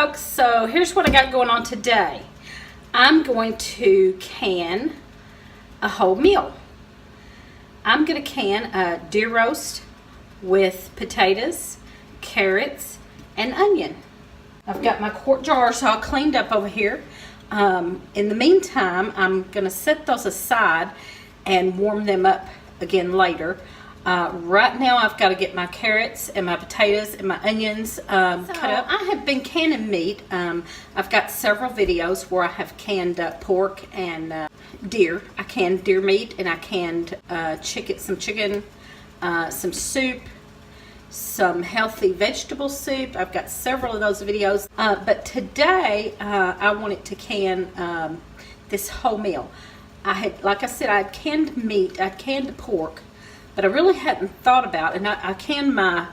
folks, so here's what I got going on today. I'm going to can a whole meal. I'm going to can a deer roast with potatoes, carrots, and onion. I've got my quart jars all cleaned up over here. In the meantime, I'm going to set those aside and warm them up again later. Right now I've got to get my carrots and my potatoes and my onions cut up. I have been canning meat. I've got several videos where I have canned pork and deer. I canned deer meat, and I canned some chicken, some soup, some healthy vegetable soup. I've got several of those videos, but today I wanted to can this whole meal. Like I said, I had canned meat, I canned pork, but I really hadn't thought about it. And I can my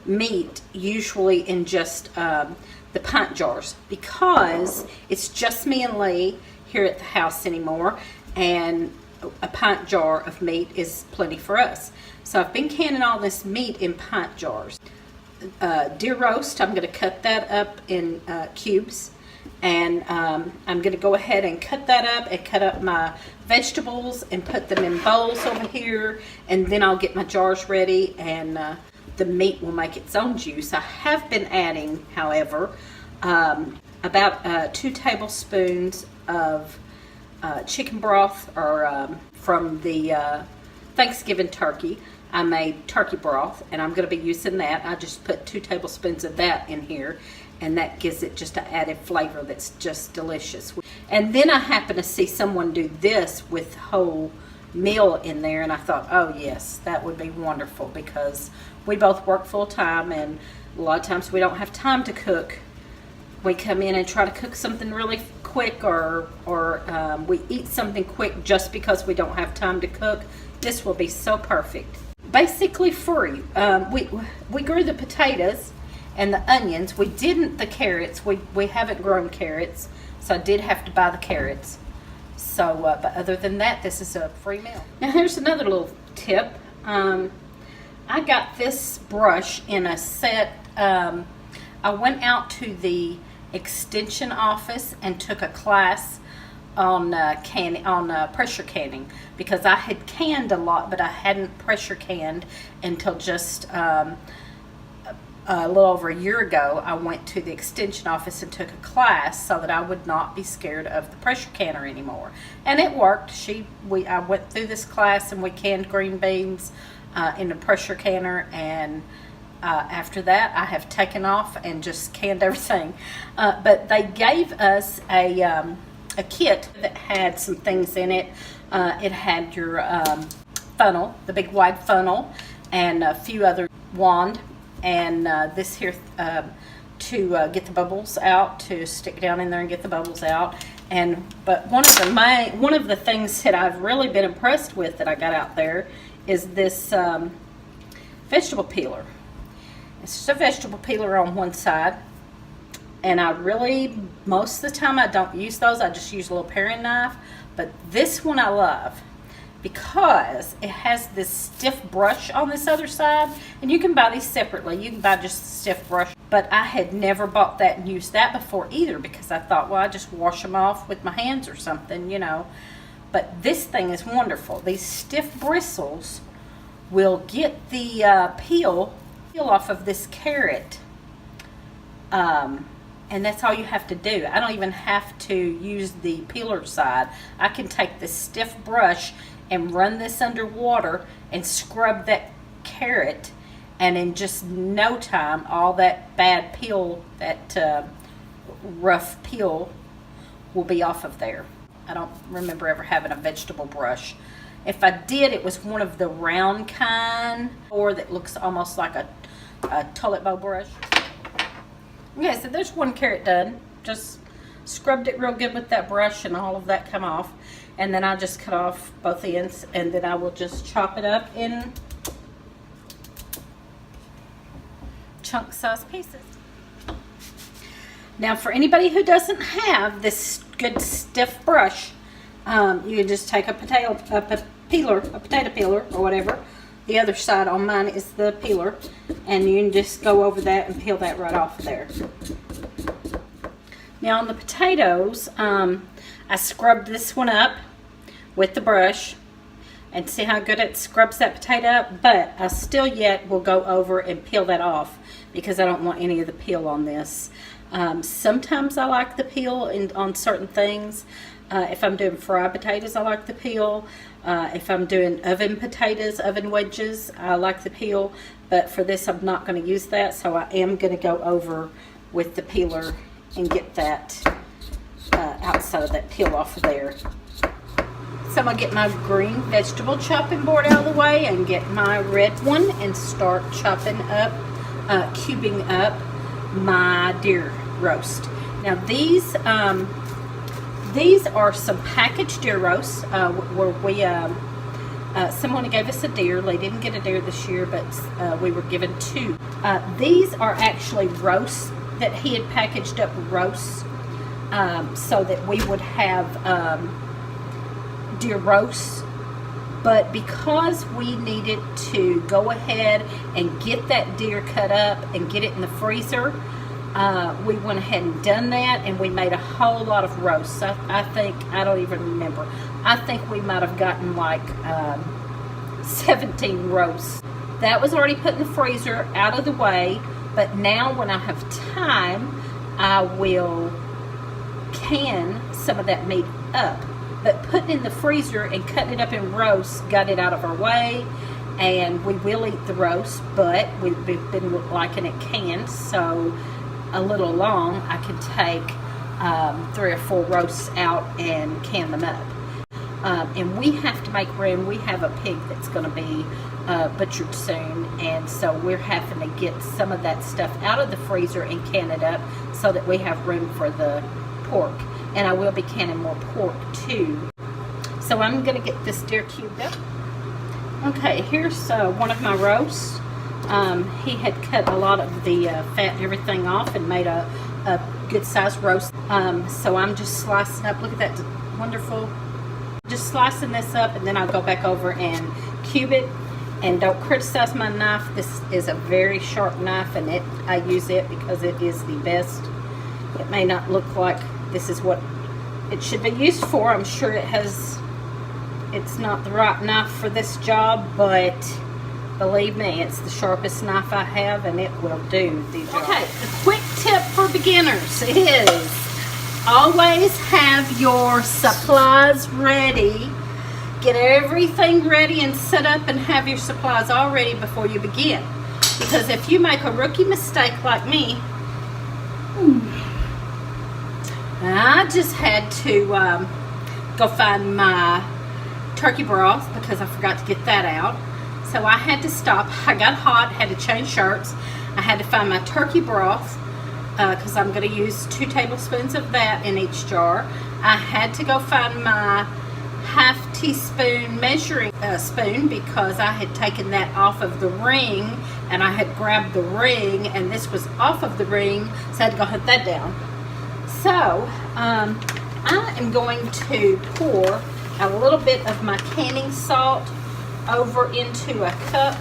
meat usually in just the pint jars, because it's just me and Lee here at the house anymore, and a pint jar of meat is plenty for us. So I've been canning all this meat in pint jars. Deer roast, I'm going to cut that up in cubes, and I'm going to go ahead and cut that up and cut up my vegetables and put them in bowls over here, and then I'll get my jars ready, and the meat will make its own juice. I have been adding, however, about 2 tablespoons of chicken broth, or from the Thanksgiving turkey. I made turkey broth, and I'm going to be using that. I just put 2 tablespoons of that in here, and that gives it just an added flavor that's just delicious. And then I happened to see someone do this with whole meal in there, and I thought, oh yes, that would be wonderful, because we both work full time, and a lot of times we don't have time to cook. We come in and try to cook something really quick, or we eat something quick just because we don't have time to cook. This will be so perfect. Basically free. We grew the potatoes and the onions. We didn't the carrots. We haven't grown carrots, so I did have to buy the carrots. So, but other than that, this is a free meal. Now here's another little tip. I got this brush in a set. I went out to the extension office and took a class on pressure canning, because I had canned a lot, but I hadn't pressure canned until just a little over a year ago. I went to the extension office and took a class so that I would not be scared of the pressure canner anymore, and it worked. I went through this class, and we canned green beans in a pressure canner, and after that I have taken off and just canned everything. But they gave us a kit that had some things in it. It had your funnel, the big wide funnel, and a few other wand, and this here to get the bubbles out, to stick down in there and get the bubbles out. But one of the things that I've really been impressed with that I got out there is this vegetable peeler. It's just a vegetable peeler on one side, and I really, most of the time I don't use those. I just use a little paring knife. But this one I love, because it has this stiff brush on this other side, and you can buy these separately. You can buy just a stiff brush, but I had never bought that and used that before either, because I thought, well, I just wash them off with my hands or something, you know. But this thing is wonderful. These stiff bristles will get the peel off of this carrot, and that's all you have to do. I don't even have to use the peeler side. I can take this stiff brush and run this under water and scrub that carrot, and in just no time all that bad peel, that rough peel, will be off of there. I don't remember ever having a vegetable brush. If I did, it was one of the round kind, or that looks almost like a toilet bowl brush. Okay, so there's one carrot done. Just scrubbed it real good with that brush, and all of that come off. And then I just cut off both ends, and then I will just chop it up in chunk-sized pieces. Now, for anybody who doesn't have this good stiff brush, you can just take a potato peeler or whatever. The other side on mine is the peeler, and you can just go over that and peel that right off there. Now on the potatoes, I scrubbed this one up with the brush, and see how good it scrubs that potato up, but I still yet will go over and peel that off because I don't want any of the peel on this. Sometimes I like the peel on certain things. If I'm doing fried potatoes, I like the peel. If I'm doing oven potatoes, oven wedges, I like the peel. But for this, I'm not going to use that, so I am going to go over with the peeler and get that outside of that peel off of there. So I'm going to get my green vegetable chopping board out of the way and get my red one and start chopping up, cubing up my deer roast. Now these are some packaged deer roasts where we someone gave us a deer. They didn't get a deer this year, but we were given 2. These are actually roasts that he had packaged up roasts so that we would have deer roasts. But because we needed to go ahead and get that deer cut up and get it in the freezer, we went ahead and done that, and we made a whole lot of roasts. I think, I don't even remember, I think we might have gotten like 17 roasts. That was already put in the freezer, out of the way, but now when I have time, I will can some of that meat up. But putting it in the freezer and cutting it up in roasts got it out of our way, and we will eat the roast, but we've been liking it canned, so a little long, I can take 3 or 4 roasts out and can them up. And we have to make room. We have a pig that's going to be butchered soon, and so we're having to get some of that stuff out of the freezer and can it up so that we have room for the pork. And I will be canning more pork too. So I'm going to get this deer cubed up. Okay, here's one of my roasts. He had cut a lot of the fat and everything off and made a good sized roast. So I'm just slicing up. Look at that, wonderful. Just slicing this up, and then I'll go back over and cube it. And don't criticize my knife. This is a very sharp knife, and I use it because it is the best. It may not look like this is what it should be used for. I'm sure it's not the right knife for this job, but believe me, it's the sharpest knife I have, and it will do the job. Okay, the quick tip for beginners is always have your supplies ready. Get everything ready and set up and have your supplies all ready before you begin. Because if you make a rookie mistake like me, I just had to go find my turkey broth because I forgot to get that out. So I had to stop. I got hot, had to change shirts. I had to find my turkey broth because I'm going to use 2 tablespoons of that in each jar. I had to go find my ½ teaspoon measuring spoon because I had taken that off of the ring, and I had grabbed the ring and this was off of the ring, so I had to go hunt that down. So I am going to pour a little bit of my canning salt over into a cup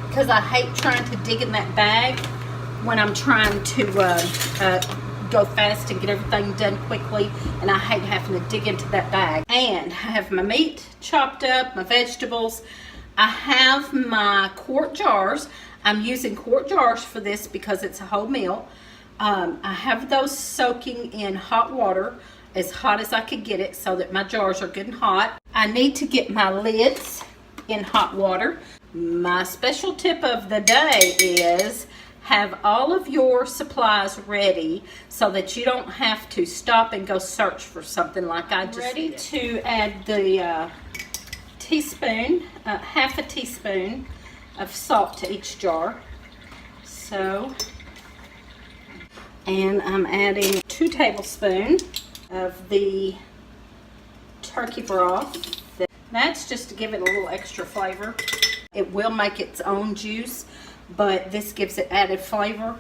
because I hate trying to dig in that bag when I'm trying to go fast and get everything done quickly, and I hate having to dig into that bag. And I have my meat chopped up, my vegetables. I have my quart jars. I'm using quart jars for this because it's a whole meal. I have those soaking in hot water, as hot as I could get it, so that my jars are good and hot. I need to get my lids in hot water. My special tip of the day is have all of your supplies ready so that you don't have to stop and go search for something like I just ready did. To add the teaspoon, ½ a teaspoon of salt to each jar. So, and I'm adding 2 tablespoons of the turkey broth. That's just to give it a little extra flavor. It will make its own juice, but this gives it added flavor.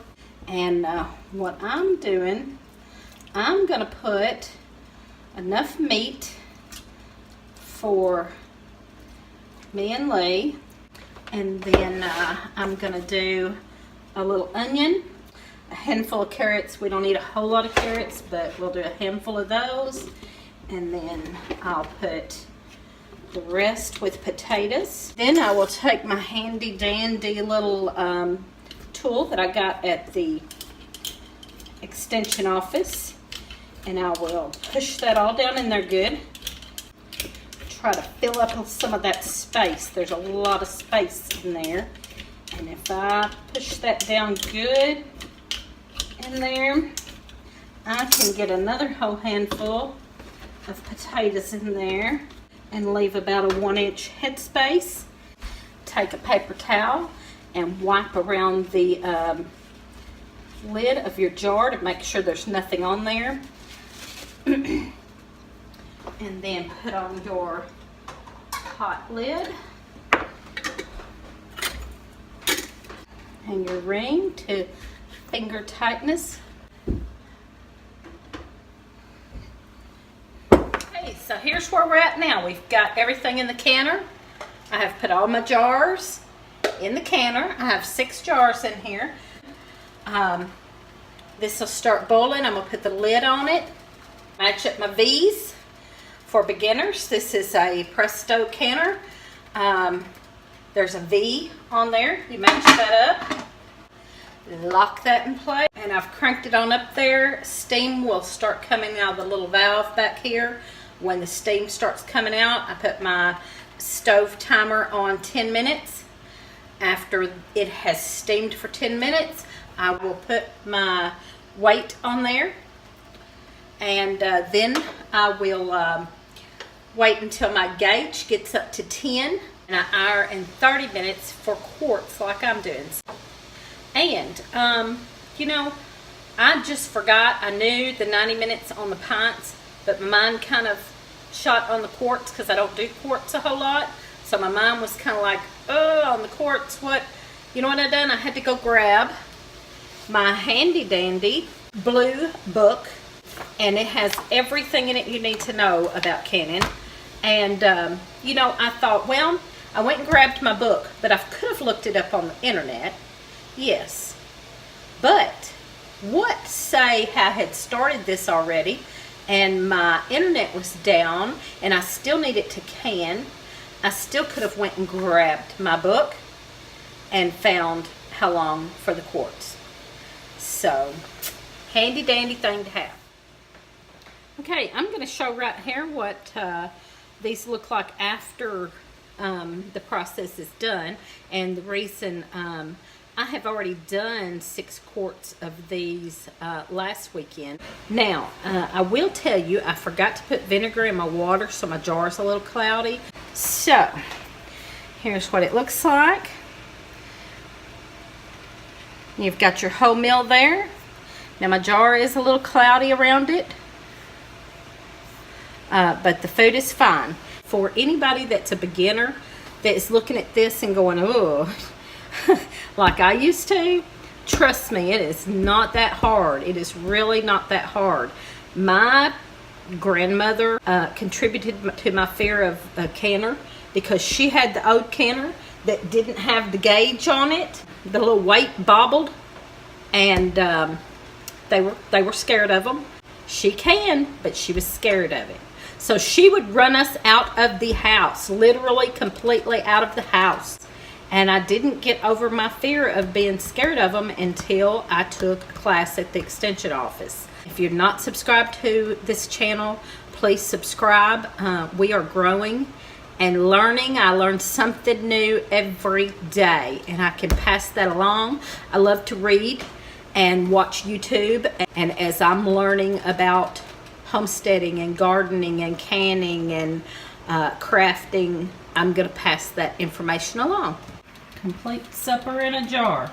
And what I'm doing, I'm gonna put enough meat for me and Lee, and then I'm gonna do a little onion, a handful of carrots. We don't need a whole lot of carrots, but we'll do a handful of those. And then I'll put the rest with potatoes. Then I will take my handy dandy little tool that I got at the extension office, and I will push that all down in there good. Try to fill up some of that space. There's a lot of space in there. And if I push that down good in there, I can get another whole handful of potatoes in there and leave about a 1-inch headspace. Take a paper towel and wipe around the lid of your jar to make sure there's nothing on there. And then put on your hot lid and your ring to finger tightness. Okay, so here's where we're at now. We've got everything in the canner. I have put all my jars in the canner. I have 6 jars in here. This will start boiling. I'm going to put the lid on it. Match up my V's for beginners. This is a Presto canner. There's a V on there. You match that up. Lock that in place. And I've cranked it on up there. Steam will start coming out of the little valve back here. When the steam starts coming out, I put my stove timer on 10 minutes. After it has steamed for 10 minutes, I will put my weight on there, and then I will wait until my gauge gets up to 10, and I iron in 30 minutes for quarts like I'm doing. And you know, I just forgot. I knew the 90 minutes on the pints, but my mind kind of shot on the quarts because I don't do quarts a whole lot. So my mind was kind of like, oh, on the quarts, what? You know what I done? I had to go grab my handy dandy blue book, and it has everything in it you need to know about canning. And you know, I thought, well, I went and grabbed my book, but I could have looked it up on the internet, yes. But what say I had started this already and my internet was down and I still needed to can, I still could have went and grabbed my book and found how long for the quarts. So, handy dandy thing to have. Okay, I'm going to show right here what these look like after the process is done. And the reason I have already done 6 quarts of these last weekend. Now, I will tell you, I forgot to put vinegar in my water, so my jar's a little cloudy. So, here's what it looks like. You've got your wholemeal there. Now my jar is a little cloudy around it, but the food is fine. For anybody that's a beginner that is looking at this and going, oh, like I used to, trust me, it is not that hard. It is really not that hard. My grandmother contributed to my fear of a canner because she had the old canner that didn't have the gauge on it. The little weight bobbled, and they were scared of them. She can, but she was scared of it. So she would run us out of the house, literally completely out of the house. And I didn't get over my fear of being scared of them until I took a class at the extension office. If you're not subscribed to this channel, please subscribe. We are growing and learning. I learn something new every day, and I can pass that along. I love to read and watch YouTube, and as I'm learning about homesteading and gardening and canning and crafting, I'm going to pass that information along. Complete supper in a jar.